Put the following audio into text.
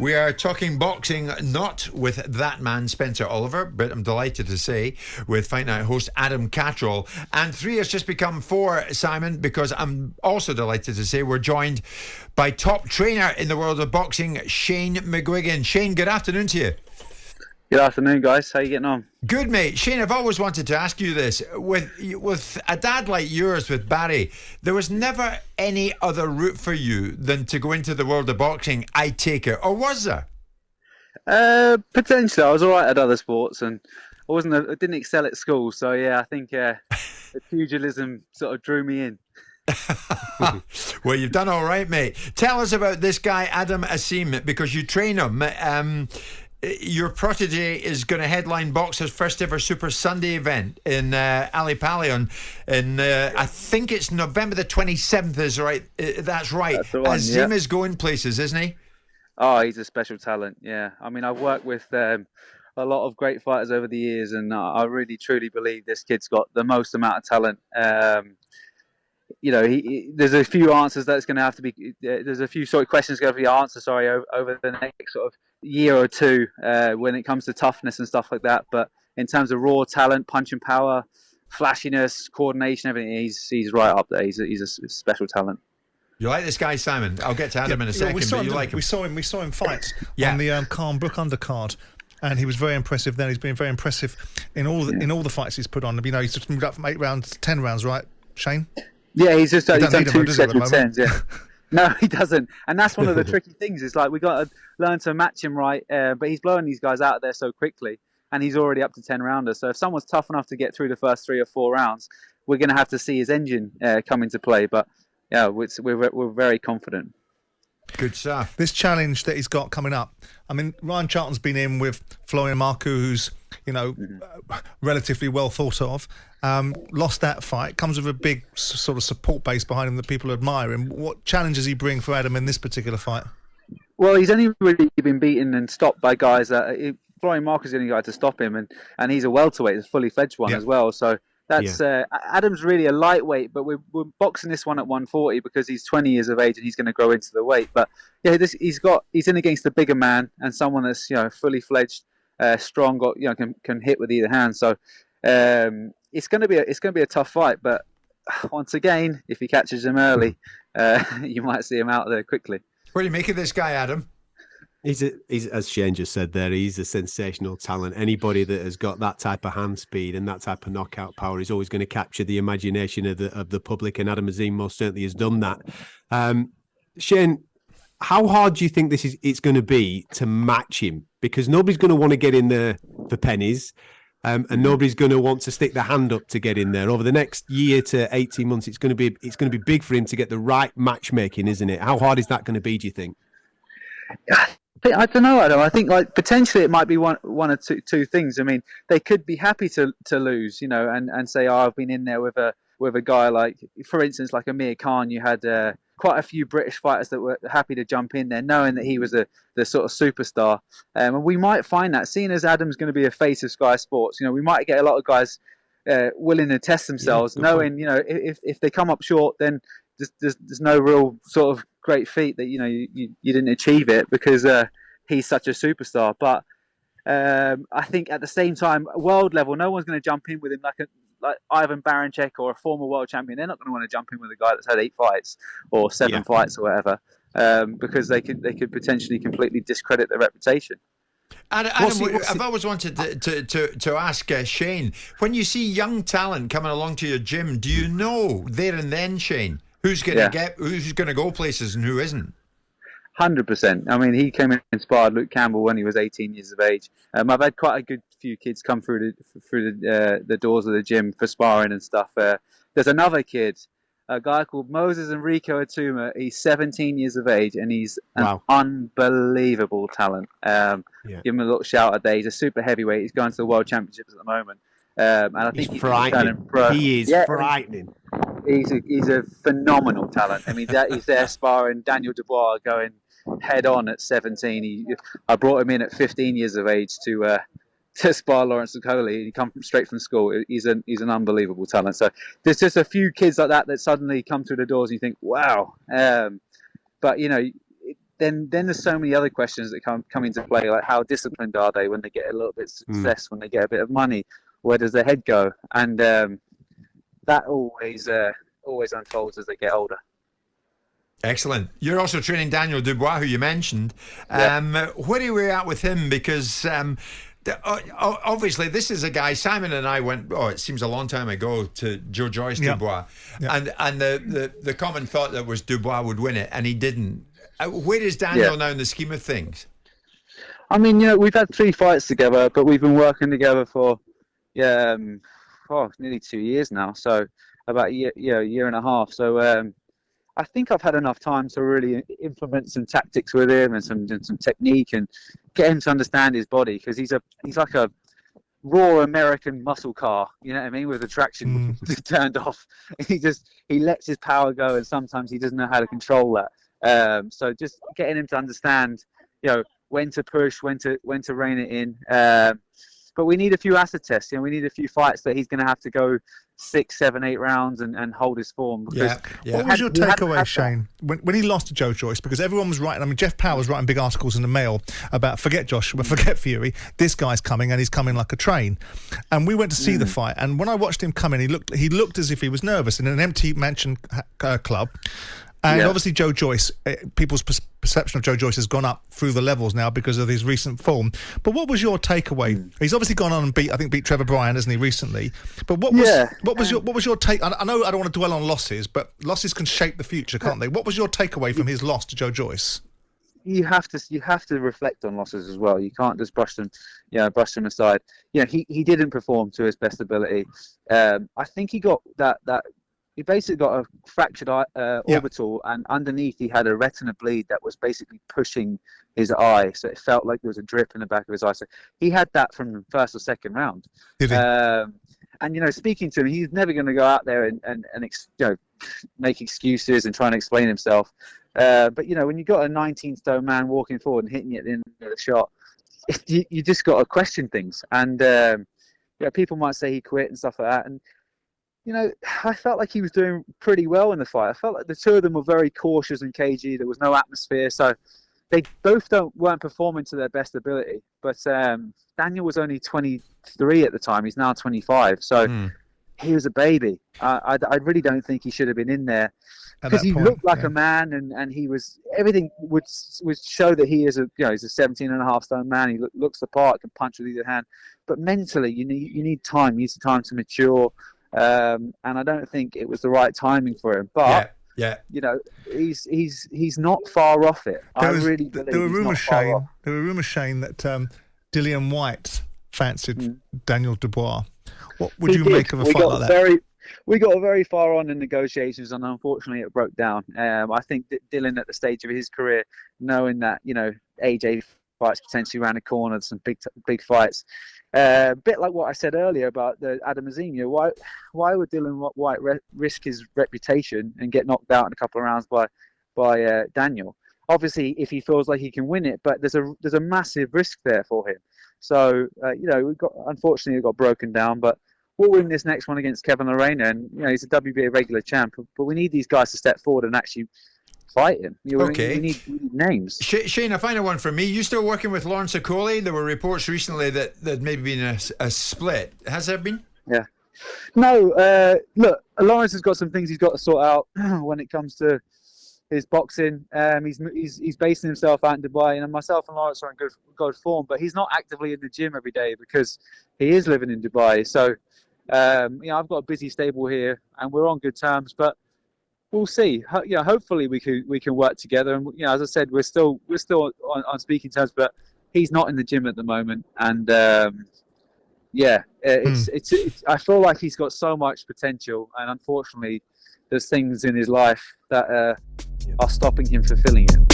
We are talking boxing, not with that man, Spencer Oliver, but I'm delighted to say with Fight Night host Adam Catterall. And 3 has just become 4, Simon, because I'm also delighted to say we're joined by top trainer in the world of boxing, Shane McGuigan. Shane, good afternoon to you. Good afternoon, guys. How you getting on? Good, mate. Shane, I've always wanted to ask you this. With a dad like yours, with Barry, there was never any other route for you than to go into the world of boxing, I take it. Or was there? Potentially. I was all right at other sports, and I didn't excel at school. So, yeah, I think the pugilism sort of drew me in. Well, you've done all right, mate. Tell us about this guy, Adam Azim, because you train him. Your prodigy is going to headline Boxer's first ever Super Sunday event in Ali Palion, and I think it's November the 27th. Is right? That's right. That's the one, Azim is going places, isn't he? Oh, he's a special talent. Yeah, I mean, I've worked with a lot of great fighters over the years, and I really truly believe this kid's got the most amount of talent. You know, there's a few answers that's going to have to be. There's a few questions going to be answered. Over the next sort of year or two, when it comes to toughness and stuff like that. But in terms of raw talent, punching power, flashiness, coordination, everything, he's right up there. He's a special talent. You like this guy, Simon? I'll get to Adam in a second. But you like him. We saw him fight on the Khan Brook undercard. And he was very impressive then. He's been very impressive in all the fights he's put on. You know, he's just moved up from 8 rounds to 10 rounds, right, Shane? Yeah, he's done 2 scheduled 10s, yeah. No, he doesn't. And that's one of the tricky things. It's like we got to learn to match him right. But he's blowing these guys out there so quickly, and he's already up to 10 rounders. So if someone's tough enough to get through the first 3 or 4 rounds, we're going to have to see his engine come into play. But yeah, we're very confident. Good stuff. This challenge that he's got coming up. I mean, Rylan Charlton's been in with Florian Marku, who's, you know, relatively well thought of. Lost that fight. Comes with a big sort of support base behind him that people admire him. What challenge does he bring for Adam in this particular fight? Well, he's only really been beaten and stopped by guys that... Florian Marku's the only guy to stop him, and he's a welterweight, a fully fledged one as well. So that's Adam's really a lightweight, but we're boxing this one at 140 because he's 20 years of age and he's going to grow into the weight. But yeah, he's in against a bigger man and someone that's, you know, fully fledged, strong, got, you know, can hit with either hand. So it's going to be a tough fight. But once again, if he catches him early, you might see him out there quickly. What do you make of this guy, Adam? He's as Shane just said there, he's a sensational talent. Anybody that has got that type of hand speed and that type of knockout power is always going to capture the imagination of the public, and Adam Azim most certainly has done that. Shane, how hard do you think it's going to be to match him? Because nobody's going to want to get in there for pennies, and nobody's going to want to stick their hand up to get in there. Over the next year to 18 months, it's going to be big for him to get the right matchmaking, isn't it? How hard is that going to be, do you think? I don't know, Adam. I think like potentially it might be one or two things. I mean, they could be happy to lose, you know, and say, "Oh, I've been in there with a guy like, for instance, like Amir Khan. You had quite a few British fighters that were happy to jump in there, knowing that he was the sort of superstar. And we might find that, seeing as Adam's going to be a face of Sky Sports, you know, we might get a lot of guys willing to test themselves, knowing, you know, if they come up short, then there's no real sort of great feat that, you know, you didn't achieve it because he's such a superstar. But I think at the same time, world level, no one's going to jump in with him like Ivan Barancek or a former world champion. They're not going to want to jump in with a guy that's had 8 fights or 7 fights or whatever, because they could potentially completely discredit their reputation. Adam, I've always wanted to ask Shane, when you see young talent coming along to your gym, do you know there and then, Shane, who's going to go places and who isn't? 100%. I mean, he came in and inspired Luke Campbell when he was 18 years of age. I've had quite a good few kids come through the doors of the gym for sparring and stuff. There's another kid, a guy called Moses Enrico Atuma. He's 17 years of age and he's an unbelievable talent. Give him a little shout out there. He's a super heavyweight. He's going to the World Championships at the moment. And I think he's frightening. He is frightening. He's a phenomenal talent. I mean, he's there sparring Daniel Dubois going head on at 17. I brought him in at 15 years of age to spar Lawrence Okoli. He come straight from school. He's an unbelievable talent. So there's just a few kids like that suddenly come through the doors and you think, wow. But you know, then there's so many other questions that come into play, like how disciplined are they when they get a little bit of success, when they get a bit of money, where does their head go? And that always unfolds as they get older. Excellent. You're also training Daniel Dubois, who you mentioned. Where are we at with him? Because obviously this is a guy, Simon and I went, it seems a long time ago, to Joyce Dubois. And the common thought that was Dubois would win it, and he didn't. Where is Daniel now in the scheme of things? I mean, we've had 3 fights together, but we've been working together for nearly 2 years now, so about a year and a half. So I think I've had enough time to really implement some tactics with him and some technique and get him to understand his body, because he's like a raw American muscle car, you know what I mean, with the traction turned off. He lets his power go, and sometimes he doesn't know how to control that. So just getting him to understand, when to push, when to rein it in. But we need a few acid tests. We need a few fights that he's going to have to go 6, 7, 8 rounds and hold his form. What was your takeaway, Shane, when he lost to Joyce? Because everyone was writing, Jeff Power was writing big articles in the Mail about forget Joshua, forget Fury, this guy's coming, and he's coming like a train. And we went to see the fight, and when I watched him come in, he looked as if he was nervous in an empty mansion club. And obviously Joyce, people's perception of Joyce has gone up through the levels now because of his recent form. But what was your takeaway? He's obviously gone on and beat Trevor Bryan, hasn't he, recently? But what was your take? I know I don't want to dwell on losses, but losses can shape the future, can't they? What was your takeaway from his loss to Joyce? You have to reflect on losses as well. You can't just brush them aside. He didn't perform to his best ability. I think he got that. He basically got a fractured orbital, and underneath he had a retina bleed that was basically pushing his eye, so it felt like there was a drip in the back of his eye. So he had that from the first or second round. Did he? And speaking to him, he's never going to go out there and make excuses and try and explain himself. But when you got a 19-stone man walking forward and hitting you at the end of the shot, you just got to question things. And people might say he quit and stuff like that. And I felt like he was doing pretty well in the fight. I felt like the two of them were very cautious and cagey. There was no atmosphere, so they both weren't performing to their best ability. But Daniel was only 23 at the time. He's now 25, so he was a baby. I really don't think he should have been in there, because he looked like a man, and he was, everything would show that he is he's a 17.5 stone man. He looks the part, can punch with either hand. But mentally, you need time. You need time to mature. And I don't think it was the right timing for him. But he's not far off it. I really believe there were rumours, Shane, that Dillian Whyte fancied Daniel Dubois. What would you make of a fight like that? We got very far on in negotiations, and unfortunately it broke down. I think that Dylan, at the stage of his career, knowing that AJ fights potentially around the corner, some big fights. A bit like what I said earlier about the Adam Azim. Why would Dillian Whyte risk his reputation and get knocked out in a couple of rounds by Daniel? Obviously, if he feels like he can win it, but there's a massive risk there for him. So unfortunately it got broken down, but we'll win this next one against Kevin Lorena, and he's a WBA regular champ. But we need these guys to step forward and actually fight him. We need names. Shane, a final one from me. You still working with Lawrence Okoli? There were reports recently that there'd maybe been a split. Has there been? Yeah. No, look, Lawrence has got some things he's got to sort out when it comes to his boxing. He's basing himself out in Dubai, and myself and Lawrence are in good form, but he's not actively in the gym every day because he is living in Dubai. So, I've got a busy stable here, and we're on good terms, but we'll see. Hopefully we can work together. And as I said, we're still on speaking terms, but he's not in the gym at the moment. And it's I feel like he's got so much potential, and unfortunately, there's things in his life that are stopping him fulfilling it.